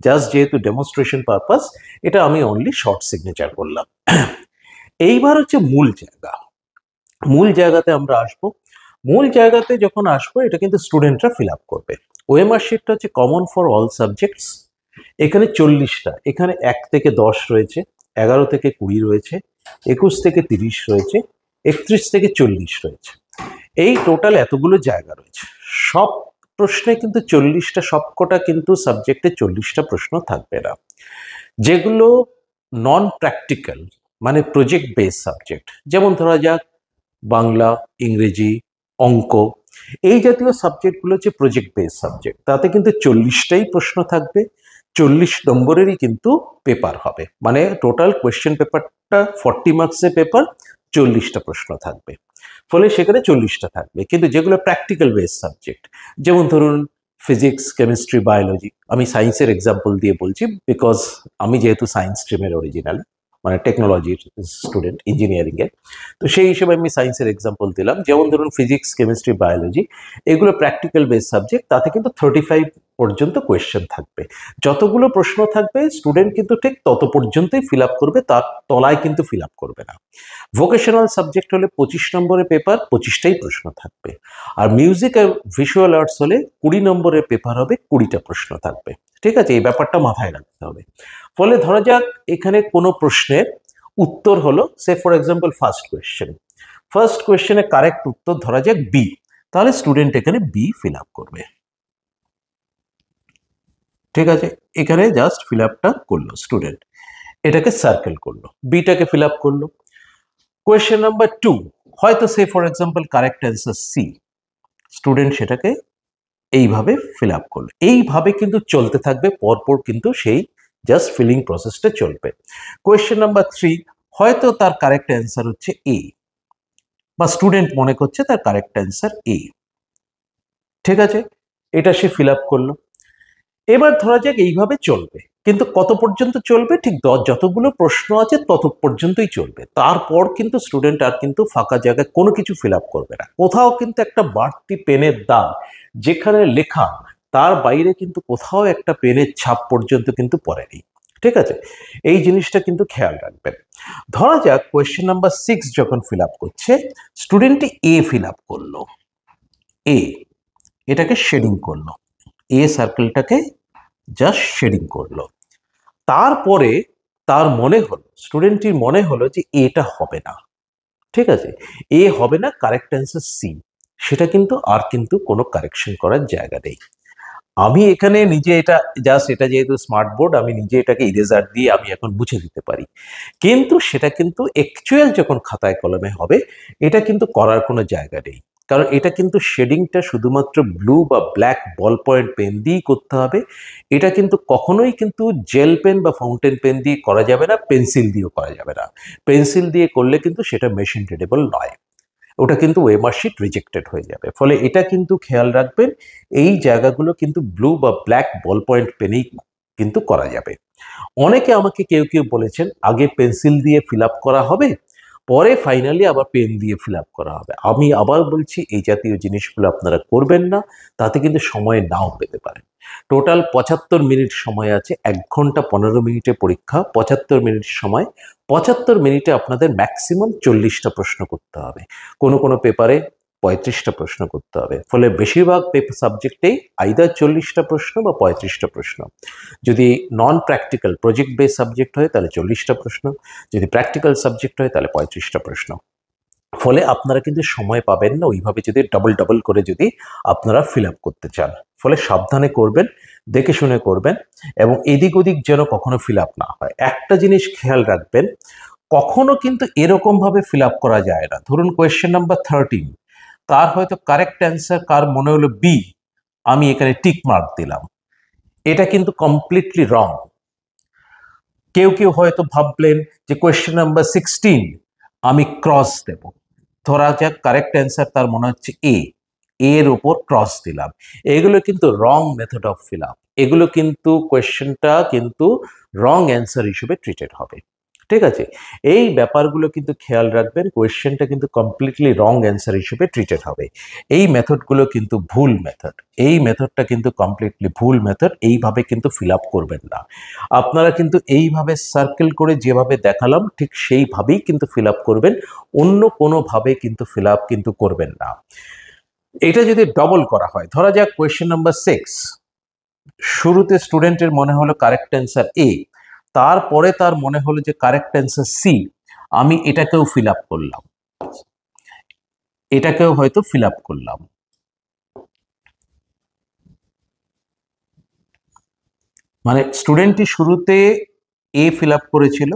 জাস্ট যেহেতু ডেমনস্ট্রেশন পারপাস, এটা আমি অনলি শর্ট সিগনেচার করলাম। এইবার হচ্ছে মূল জায়গা। মূল জায়গাতে আমরা আসবো। মূল জায়গাতে যখন আসবো, এটা কিন্তু স্টুডেন্টরা ফিল আপ করবে। ওএমআর শিটটা হচ্ছে কমন ফর অল সাবজেক্টস। এখানে 40টা, এখানে 1 থেকে 10 রয়েছে, 11 থেকে 20 রয়েছে, 21 থেকে 30 রয়েছে, 31 থেকে 40 রয়েছে। এই টোটাল এতগুলো জায়গা রয়েছে। সব প্রশ্নে কিন্তু 40টা, সবকটা কিন্তু সাবজেক্টে 40টা প্রশ্ন থাকবে না। যেগুলো নন প্র্যাকটিক্যাল, মানে প্রজেক্ট বেস সাবজেক্ট, যেমন ধরা যাক বাংলা, ইংরেজি, অঙ্ক, এই জাতীয় সাবজেক্টগুলো হচ্ছে প্রজেক্ট বেস সাবজেক্ট। তাতে কিন্তু 40টাই প্রশ্ন থাকবে, 40 নম্বরেরই কিন্তু পেপার হবে। মানে টোটাল কোয়েশ্চেন পেপারটা 40 মার্কসের পেপার, 40টা প্রশ্ন থাকবে, ফলে সেখানে 40টা থাকবে। কিন্তু যেগুলো প্র্যাকটিক্যাল বেস সাবজেক্ট, যেমন ধরুন ফিজিক্স, কেমিস্ট্রি, বায়োলজি, আমি সায়েন্সের এক্সাম্পল দিয়ে বলছি বিকজ আমি যেহেতু সায়েন্স স্ট্রিমের অরিজিনাল, মানে টেকনোলজির স্টুডেন্ট, ইঞ্জিনিয়ারিং এর, তো সেই হিসেবে আমি সায়েন্সের এক্সাম্পল দিলাম। যেমন ধরুন ফিজিক্স, কেমিস্ট্রি, বায়োলজি, এগুলো প্র্যাকটিক্যাল বেস সাবজেক্ট, তাতে কিন্তু 35 পর্যন্ত কোয়েশ্চেন থাকবে। যতগুলো প্রশ্ন থাকবে স্টুডেন্ট কিন্তু ঠিক তত পর্যন্তই ফিল আপ করবে, তার তলায় কিন্তু ফিল আপ করবে না। ভোকেশনাল সাবজেক্ট হলে 25 নম্বরের পেপার, 25টাই প্রশ্ন থাকবে। আর মিউজিক আর ভিজুয়াল আর্টস হলে 20 নম্বরের পেপার হবে, 20টা প্রশ্ন থাকবে। ঠিক আছে, এই ব্যাপারটা মাথায় রাখতে হবে। ফলে ধরা যাক এখানে কোনো প্রশ্নের উত্তর হলো, সে ফর এক্সাম্পল ফার্স্ট কোয়েশ্চেনে কারেক্ট উত্তর ধরা যাক বি, তাহলে স্টুডেন্ট এখানে বি ফিল আপ করবে। ঠিক আছে, এখানে জাস্ট ফিল আপটা করলো স্টুডেন্ট, এটাকে সার্কেল করলো, বিটাকে ফিল আপ করলো। কোয়েশ্চেন নাম্বার 2 হয়তো সে for example correct answer C, student সেটাকে এইভাবে ফিল আপ করলো। এইভাবে কিন্তু চলতে থাকবে পরপর, কিন্তু সেই জাস্ট ফিলিং প্রসেসটা চলবে। কোয়েশ্চেন নাম্বার 3 হয়তো তার কারেক্ট অ্যান্সার হচ্ছে এ, বা স্টুডেন্ট মনে করছে তার কারেক্ট অ্যান্সার এ। ঠিক আছে, এটা সে ফিল আপ করলো। এবার ধরা যাক এইভাবে চলবে, কিন্তু কত পর্যন্ত চলবে? ঠিক যতগুলো প্রশ্ন আছে তত পর্যন্তই চলবে। তারপর কিন্তু স্টুডেন্ট আর কিন্তু ফাঁকা জায়গায় কোনো কিছু ফিল আপ করবে না। কোথাও কিন্তু একটা বাড়তি পেনের দাগ যেখানে লেখা, তার বাইরে কিন্তু কোথাও একটা পেনের ছাপ পর্যন্ত কিন্তু পড়েনি। ঠিক আছে, এই জিনিসটা কিন্তু খেয়াল রাখবেন। ধরা যাক কোয়েশ্চেন নাম্বার 6 যখন ফিল আপ করছে, স্টুডেন্টটি এ ফিল আপ করলো, এ, এটাকে শেডিং করলো, এ সার্কেলটাকে জাস্ট শেডিং করলো। তারপরে তার মনে হলো, স্টুডেন্টটির মনে হলো যে এটা হবে না। ঠিক আছে, এ হবে না, কারেক্ট অ্যান্সার সি। সেটা কিন্তু আর কিন্তু কোনো কারেকশন করার জায়গা নেই। আমি এখানে নিজে এটা জাস্ট, এটা যেহেতু স্মার্ট বোর্ড, আমি নিজে এটাকে ইরেজার দিয়ে আমি এখন মুছে দিতে পারি, কিন্তু সেটা কিন্তু অ্যাকচুয়াল যখন খাতায় কলমে হবে, এটা কিন্তু করার কোনো জায়গা নেই। কারণ এটা কিন্তু শেডিংটা শুধুমাত্র ব্লু বা ব্ল্যাক বল পয়েন্ট পেন দিয়েই করতে হবে। এটা কিন্তু কখনোই কিন্তু জেল পেন বা ফাউন্টেন পেন দিয়ে করা যাবে না, পেন্সিল দিয়েও করা যাবে না। পেন্সিল দিয়ে করলে কিন্তু সেটা মেশিন রিডেবল নয়, ওটা কিন্তু ওয়েমার শিট রিজেক্টেড হয়ে যাবে। ফলে এটা কিন্তু খেয়াল রাখবেন, এই জায়গাগুলো কিন্তু ব্লু বা ব্ল্যাক বল পয়েন্ট পেনেই কিন্তু করা যাবে। অনেকে আমাকে কেউ কেউ বলেছেন আগে পেন্সিল দিয়ে ফিল আপ করা হবে, পরে ফাইনালি আবার পেন দিয়ে ফিল আপ করা হবে। আমি আবার বলছি, এই জাতীয় জিনিসগুলো আপনারা করবেন না, তাতে কিন্তু সময় নাও পেতে পারেন। টোটাল 75 মিনিট সময় আছে, 1 ঘন্টা 15 মিনিটে পরীক্ষা, 75 মিনিট সময়, 75 মিনিটে আপনাদের ম্যাক্সিমাম 40টা প্রশ্ন করতে হবে, কোনো কোনো পেপারে 35টা প্রশ্ন করতে হবে। ফলে বেশিরভাগ সাবজেক্টেই আইদার 40টা প্রশ্ন বা 35টা প্রশ্ন। যদি নন প্র্যাকটিক্যাল প্রজেক্ট বেস সাবজেক্ট হয় তাহলে 40টা প্রশ্ন, যদি প্র্যাকটিক্যাল সাবজেক্ট হয় তাহলে 35টা প্রশ্ন। ফলে আপনারা কিন্তু সময় পাবেন না ওইভাবে, যদি ডবল ডবল করে যদি আপনারা ফিল আপ করতে চান। ফলে সাবধানে করবেন, দেখে শুনে করবেন, এবং এদিক ওদিক যেন কখনো ফিল আপ না হয়। একটা জিনিস খেয়াল রাখবেন, কখনো কিন্তু এরকম ভাবে ফিল আপ করা যায় না। ধরুন কোয়েশ্চেন নাম্বার 13, তার হয়তো কারেক্ট অ্যান্সার কার মনে হলো বি, আমি এখানে টিক মার্ক দিলাম, এটা কিন্তু কমপ্লিটলি রং। কেউ কেউ হয়তো ভাবলেন যে কোয়েশ্চেন নাম্বার 16 আমি ক্রস দেব, ধরা যাক কারেক্ট অ্যান্সার তার মনে হচ্ছে এ, এর ওপর ক্রস দিলাম। এগুলো কিন্তু রং মেথড অফ ফিল আপ, এগুলো কিন্তু কোয়েশ্চেনটা কিন্তু রং অ্যান্সার হিসেবে ট্রিটেড হবে। ঠিক আছে, এই ব্যাপারগুলো কিন্তু খেয়াল রাখবেন, কোয়েশ্চেনটা কিন্তু কমপ্লিটলি রং অ্যান্সার হিসেবে ট্রিটেড হবে। এই মেথডগুলো কিন্তু ভুল মেথড, এই মেথডটা কিন্তু কমপ্লিটলি ভুল মেথড, এইভাবে কিন্তু ফিল আপ করবেন না। আপনারা কিন্তু এইভাবে সার্কেল করে যেভাবে দেখালাম ঠিক সেইভাবেই কিন্তু ফিল আপ করবেন, অন্য কোনোভাবে কিন্তু ফিল আপ কিন্তু করবেন না। এটা যদি ডবল করা হয়, ধরা যাক কোয়েশ্চেন নাম্বার 6, শুরুতে স্টুডেন্টের মনে হলো কারেক্ট অ্যান্সার এ, তারপরে তার মনে হলো যে কারেক্ট অ্যান্সার সি, আমি এটাকেও ফিল আপ করলাম, এটাকেও হয়তো ফিল আপ করলাম। মানে স্টুডেন্টটি শুরুতে এ ফিল আপ করেছিল,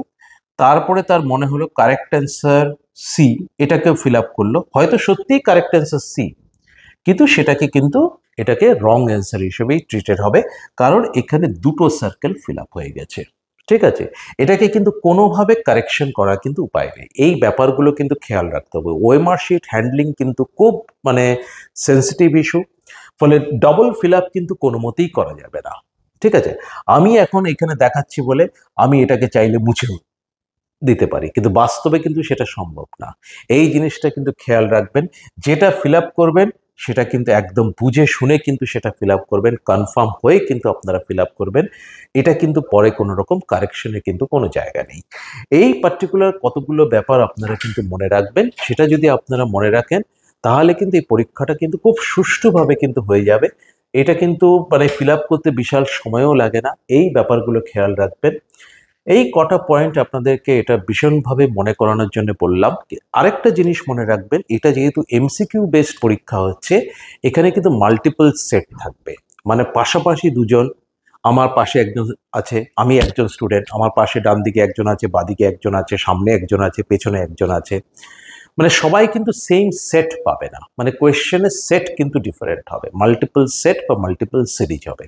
তারপরে তার মনে হলো কারেক্ট অ্যান্সার সি, এটাকেও ফিল আপ করলো, হয়তো সত্যিই কারেক্ট অ্যান্সার সি, কিন্তু সেটাকে কিন্তু এটাকে রং অ্যান্সার হিসেবেই ট্রিটেড হবে, কারণ এখানে দুটো সার্কেল ফিল আপ হয়ে গেছে। ঠিক আছে, এটাকে কিন্তু কোনোভাবে কারেকশন করার কিন্তু উপায় নেই। এই ব্যাপারগুলো কিন্তু খেয়াল রাখতে হবে। ওএমআর শিট হ্যান্ডলিং কিন্তু খুব মানে সেন্সিটিভ ইস্যু, ফলে ডবল ফিল আপ কিন্তু কোনো মতেই করা যাবে না। ঠিক আছে, আমি এখন এখানে দেখাচ্ছি বলে আমি এটাকে চাইলে মুছেও দিতে পারি, কিন্তু বাস্তবে কিন্তু সেটা সম্ভব না। এই জিনিসটা কিন্তু খেয়াল রাখবেন, যেটা ফিল আপ করবেন সেটা কিন্তু একদম বুঝে শুনে কিন্তু সেটা ফিল আপ করবেন, কনফার্ম হয়ে কিন্তু আপনারা ফিল আপ করবেন। এটা কিন্তু পরে কোনো রকম কারেকশনের কিন্তু কোনো জায়গা নেই। এই পার্টিকুলার কতগুলো ব্যাপার আপনারা কিন্তু মনে রাখবেন। সেটা যদি আপনারা মনে রাখেন তাহলে কিন্তু এই পরীক্ষাটা কিন্তু খুব সুষ্ঠুভাবে কিন্তু হয়ে যাবে। এটা কিন্তু মানে ফিল আপ করতে বিশাল সময়ও লাগে না। এই ব্যাপারগুলো খেয়াল রাখবেন। এই কটা পয়েন্ট আপনাদেরকে এটা ভীষণভাবে মনে করানোর জন্য বললাম। আরেকটা জিনিস মনে রাখবেন, এটা যেহেতু এমসিকিউ বেসড পরীক্ষা হচ্ছে, এখানে কিন্তু মাল্টিপল সেট থাকবে। মানে পাশাপাশি দুজন, আমার পাশে একজন আছে, আমি একজন স্টুডেন্ট, আমার পাশে ডান দিকে একজন আছে, বাদিকে একজন আছে, সামনে একজন আছে, পেছনে একজন আছে। মানে সবাই কিন্তু সেম সেট পাবে না, মানে কোয়েশ্চেনের সেট কিন্তু ডিফারেন্ট হবে, মাল্টিপল সেট বা মাল্টিপল সিরিজ হবে।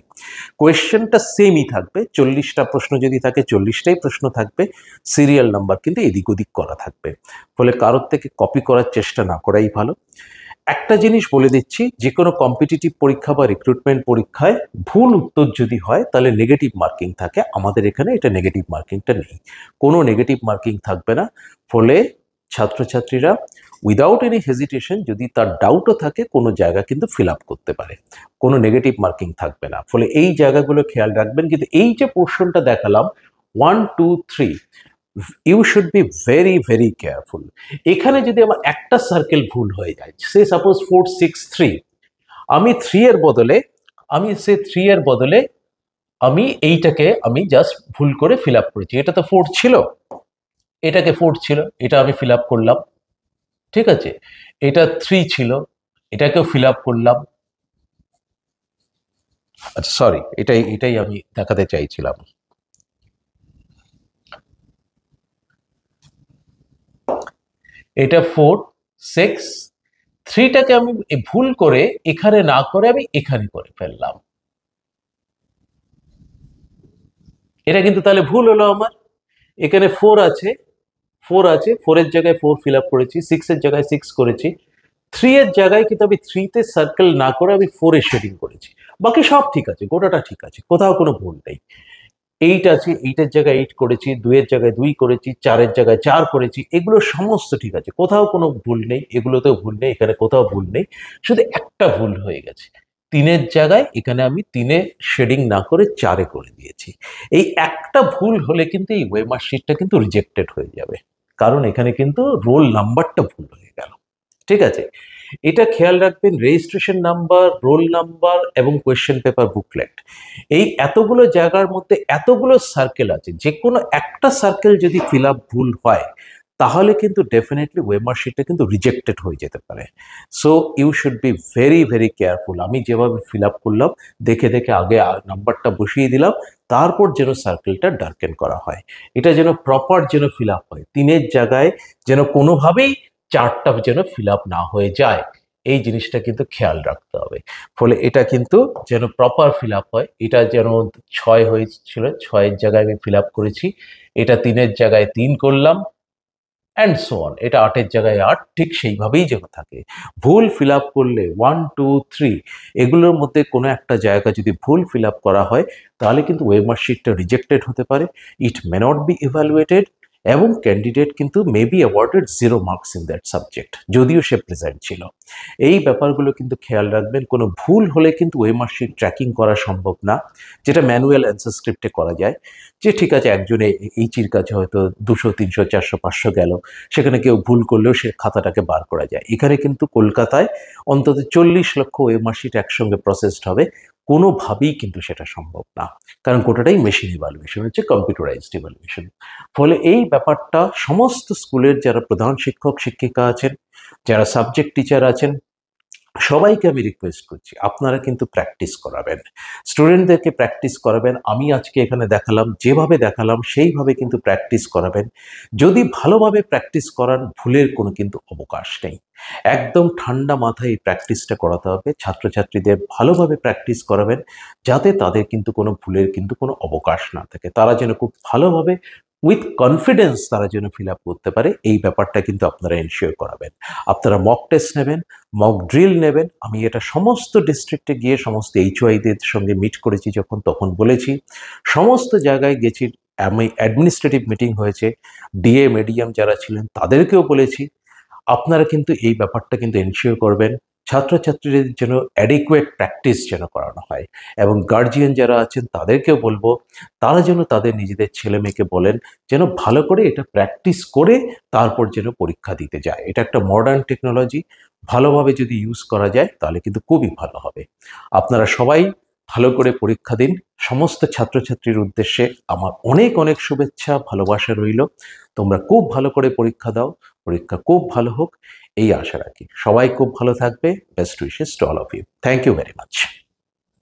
কোয়েশ্চেনটা সেমই থাকবে, 40টা প্রশ্ন যদি থাকে 40টাই প্রশ্ন থাকবে, সিরিয়াল নাম্বার কিন্তু এদিক ওদিক করা থাকবে। ফলে কারোর থেকে কপি করার চেষ্টা না করাই ভালো। একটা জিনিস বলে দিচ্ছি, যে কোনো কম্পিটিটিভ পরীক্ষা বা রিক্রুটমেন্ট পরীক্ষায় ভুল উত্তর যদি হয় তাহলে নেগেটিভ মার্কিং থাকে। আমাদের এখানে এটা নেগেটিভ মার্কিংটা নেই, কোনো নেগেটিভ মার্কিং থাকবে না। ফলে ছাত্রছাত্রীরা উইদাউট এনি হেজিটেশন, যদি তার ডাউটও থাকে, কোনো জায়গা কিন্তু ফিল আপ করতে পারে, কোনো নেগেটিভ মার্কিং থাকবে না। ফলে এই জায়গাগুলো খেয়াল রাখবেন। কিন্তু এই যে পোর্শনটা দেখালাম 1 2 3, you should be very very careful. এখানে যদি আমার একটা সার্কেল ভুল হয়ে যায়, সে সাপোজ 4 6 3, আমি 3 এর বদলে, আমি এইটাকে আমি জাস্ট ভুল করে ফিল আপ করেছি। এটা তো 4 ছিল, এটাকে 4 ছিল, এটা আমি ফিল আপ করলাম, ঠিক আছে। এটা 3 ছিল, এটাকেও ফিল আপ করলাম। আচ্ছা সরি, এটাই এটাই আমি দেখাতে চাইছিলাম। এটা 4 6, 3টাকে আমি ভুল করে এখানে না করে আমি এখানে করে ফেললাম। এটা কিন্তু তাহলে ভুল হলো আমার। এখানে 4 আছে, 4 এর জায়গায় 4 ফিল আপ করেছি, 6 এর জায়গায় 6 করেছি, 3 এর জায়গায় কিন্তু আমি 3 তে সার্কেল না করে আমি 4 এ শেডিং করেছি। বাকি সব ঠিক আছে, গোটাটা ঠিক আছে, কোথাও কোনো ভুল নেই। 8 আছে, 8 এর জায়গায় 8 করেছি, 2 এর জায়গায় 2 করেছি, 4 এর জায়গায় 4 করেছি, এগুলো সমস্ত ঠিক আছে, কোথাও কোনো ভুল নেই, এগুলোতেও ভুল নেই, এখানে কোথাও ভুল নেই। শুধু একটা ভুল হয়ে গেছে, 3 এর জায়গায় এখানে আমি 3 এ শেডিং না করে 4 এ করে দিয়েছি। এই একটা ভুল হলে কিন্তু এই ওয়েমার শিটটা কিন্তু রিজেক্টেড হয়ে যাবে, কারণ এখানে কিন্তু রোল নাম্বারটা ভুল হয়ে গেল, ঠিক আছে। এটা খেয়াল রাখবেন, রেজিস্ট্রেশন নাম্বার, রোল নাম্বার এবং কোয়েশ্চেন পেপার বুকলেট, এই এতগুলো জায়গার মধ্যে এতগুলো সার্কেল আছে, যে কোনো একটা সার্কেল যদি ফিল আপ ভুল হয় তাহলে কিন্তু ডেফিনেটলি ওয়েমার শিটটা কিন্তু রিজেক্টেড হয়ে যেতে পারে। So you should be very very careful. আমি যেভাবে ফিল আপ করলাম, দেখে দেখে আগে নাম্বারটা বসিয়ে দিলাম, তারপর যেন সার্কেলটা ডার্কেন করা হয়, এটা যেন প্রপার যেন ফিল আপ হয়, 3 এর জায়গায় যেন কোনোভাবেই 4টা যেন ফিল আপ না হয়ে যায়, এই জিনিসটা কিন্তু খেয়াল রাখতে হবে। ফলে এটা কিন্তু যেন প্রপার ফিল আপ হয়। এটা যেন 6 হয়েছিল, 6 এর জায়গায় আমি ফিল আপ করেছি, এটা 3 এর জায়গায় 3 করলাম, অ্যান্ড সো অন। এটা 8 এর জায়গায় 8, ঠিক সেইভাবেই যেন থাকে। ভুল ফিল আপ করলে 1 2 3 এগুলোর মধ্যে কোনো একটা জায়গা যদি ভুল ফিল আপ করা হয় তাহলে কিন্তু ওয়েমার শিটটা রিজেক্টেড হতে পারে, ইট মে নট বি ইভ্যালুয়েটেড, এবং ক্যান্ডিডেট কিন্তু may be awarded 0 marks in that subject, যদিও সে প্রেজেন্ট ছিল। এই ব্যাপারগুলো কিন্তু খেয়াল রাখবেন। কোনো ভুল হলে কিন্তু ওয়েমার শিট ট্র্যাকিং করা সম্ভব না, যেটা ম্যানুয়াল অ্যান্সার স্ক্রিপ্টে করা যায়। যে ঠিক আছে, একজনে এইচির কাছে হয়তো 200 300 400 500 গেল, সেখানে কেউ ভুল করলেও সে খাতাটাকে বার করা যায়। এখানে কিন্তু কলকাতায় অন্তত 40 লক্ষ ওয়েমার শিট একসঙ্গে প্রসেসড হবে, কোনোভাবেই কিন্তু সেটা সম্ভব না, কারণ গোটাটাই মেশিন ইভ্যালুয়েশন হচ্ছে, কম্পিউটারাইজড ইভ্যালুয়েশন। ফলে এই ব্যাপারটা সমস্ত স্কুলের যারা প্রধান শিক্ষক শিক্ষিকা আছেন, যারা সাবজেক্ট টিচার আছেন, সবাইকে আমি রিকোয়েস্ট করছি, আপনারা কিন্তু প্র্যাকটিস করাবেন, স্টুডেন্টদেরকে প্র্যাকটিস করাবেন। আমি আজকে এখানে দেখালাম, যেভাবে দেখালাম সেইভাবে কিন্তু প্র্যাকটিস করাবেন। যদি ভালোভাবে প্র্যাকটিস করান, ভুলের কোনো কিন্তু অবকাশ নেই। একদম ঠান্ডা মাথায় এই প্র্যাকটিসটা করাতে হবে, ছাত্রছাত্রীদের ভালোভাবে প্র্যাকটিস করাবেন, যাতে তাদের কিন্তু কোনো ভুলের কিন্তু কোনো অবকাশ না থাকে, তারা যেন খুব ভালোভাবে উইথ কনফিডেন্স তারা যেন ফিল আপ করতে পারে, এই ব্যাপারটা কিন্তু আপনারা এনশিওর করাবেন। আপনারা মক টেস্ট নেবেন, মক ড্রিল নেবেন। আমি এটা সমস্ত ডিস্ট্রিক্টে গিয়ে সমস্ত এইচওআইদের সঙ্গে মিট করেছি যখন, তখন বলেছি, সমস্ত জায়গায় গেছি, আমি অ্যাডমিনিস্ট্রেটিভ মিটিং হয়েছে, ডিএ মিডিয়াম যারা ছিলেন তাদেরকেও বলেছি, আপনারা কিন্তু এই ব্যাপারটা কিন্তু এনশিওর করবেন, ছাত্রছাত্রীদের যেন অ্যাডিকুয়েট প্র্যাকটিস যেন করানো হয়, এবং গার্জিয়ান যারা আছেন তাদেরকেও বলবো তারা যেন তাদের নিজেদের ছেলেমেয়েকে বলেন যেন ভালো করে এটা প্র্যাকটিস করে তারপর যেন পরীক্ষা দিতে যায়। এটা একটা মডার্ন টেকনোলজি, ভালোভাবে যদি ইউজ করা যায় তাহলে কিন্তু খুবই ভালো হবে। আপনারা সবাই ভালো করে পরীক্ষা দিন। সমস্ত ছাত্রছাত্রীর উদ্দেশ্যে আমার অনেক অনেক শুভেচ্ছা, ভালোবাসা রইল। তোমরা খুব ভালো করে পরীক্ষা দাও, পরীক্ষা খুব ভালো হোক এই আশা রাখি। সবাই খুব ভালো থাকবে। Best wishes to all of you. Thank you very much.